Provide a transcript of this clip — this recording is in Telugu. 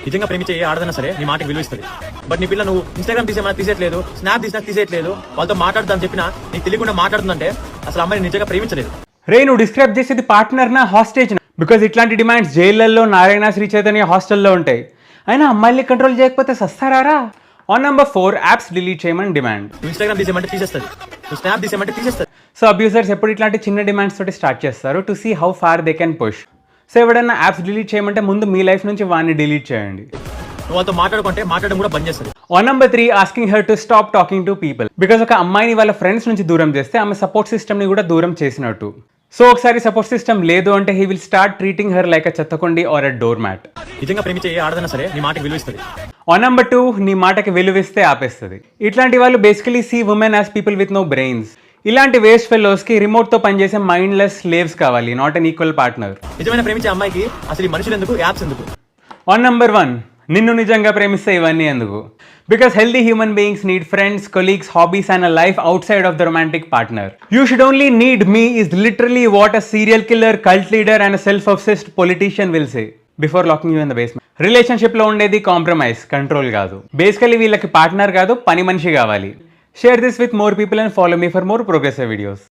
నిజంగా ప్రేమించే ఏ ఆడదన్నా సరే నీ మాటకి విలువిస్తుంది. బట్ నీ పిల్ల నువ్వు ఇన్స్టాగ్రామ్ తీసేమన్నా తీసేయట్లేదు, స్నాప్ తీసినా తీసేయట్లేదు, వాళ్ళతో మాట్లాడుతుందని చెప్పినా నీకు తెలియకుండా మాట్లాడుతుందంటే అసలు అమ్మాయిని నిజంగా ప్రేమించలేదు. రే, నువ్వు డిస్క్రైబ్ చేసేది పార్ట్నర్ నా హాస్టేజ్? బికాజ్ ఇట్లాంటి డిమాండ్స్ జైళ్లలో నారాయణ శ్రీ చైతన్య హాస్టల్లో ఉంటాయి. అయినా అమ్మాయిల్ని కంట్రోల్ చేయకపోతే సస్తారా? ఆన్ నెంబర్ 4, యాప్స్ డిలీట్ చేయమని డిమాండ్. నువ్వు ఇన్స్టాగ్రామ్ తీసేయమంటే తీసేస్తుంది, నువ్వు స్నాప్ తీసేయమంటే తీసేస్తుంది. సో అబ్యూజర్స్ ఎప్పుడు ఇట్లాంటి చిన్న డిమాండ్స్ తోటి స్టార్ట్ చేస్తారు to see how far they can push. So ఎవడన్నా యాప్స్ డిలీట్ చేయమంటే ముందు మీ లైఫ్ నుంచి వాడిని డిలీట్ చేయండి. నువ్వు వాళ్ళతో మాట్లాడుకుంటే మాట్లాడడం కూడా బంద్ చేస్తుంది. On number 3, asking her to stop talking to people. Because ఒక అమ్మాయిని వాళ్ళ ఫ్రెండ్స్ నుంచి దూరం చేస్తే ఆమె సపోర్ట్ సిస్టమ్ని కూడా దూరం చేసినట్టు. సో ఒకసారి సపోర్ట్ సిస్టమ్ లేదు అంటే he will start treating her like a చెత్తకొండి ఆర్ అ డోర్ మ్యాట్. నిజంగా ప్రేమించే ఏ ఆడదన్నా సరే నీ మాటకి విలువిస్తుంది. ఆన్ నెంబర్ 2, నీ మాటకి విలువిస్తే ఆపేస్తుంది. ఇట్లాంటి వాళ్ళు basically see women as people with no brains. ఇలాంటి వేస్ట్ ఫెలోస్కి రిమోట్తో పనిచేసే మైండ్లెస్ స్లేవ్స్ కావాలి, నాట్ అన్ ఈక్వల్ పార్ట్నర్. నిజమైన ప్రేమించే అమ్మాయికి అసలు ఈ మనుషులు ఎందుకు, యాప్స్ ఎందుకు? ఆన్ నెంబర్ 1, నిన్ను నిజంగా ప్రేమిస్తే ఇవన్నీ ఎందుకు? Because healthy human beings need friends, colleagues, hobbies and a life outside of the romantic partner. You should only need me is literally what a serial killer, cult leader and self obsessed politician will say before locking you in the basement. Relationship లో ఉండేది కాంప్రమైజ్, కంట్రోల్ కాదు. బేసికలీ వీళ్ళకి పార్ట్నర్ కాదు, పని మనిషి కావాలి. Share this with more people and follow me for more progressive videos.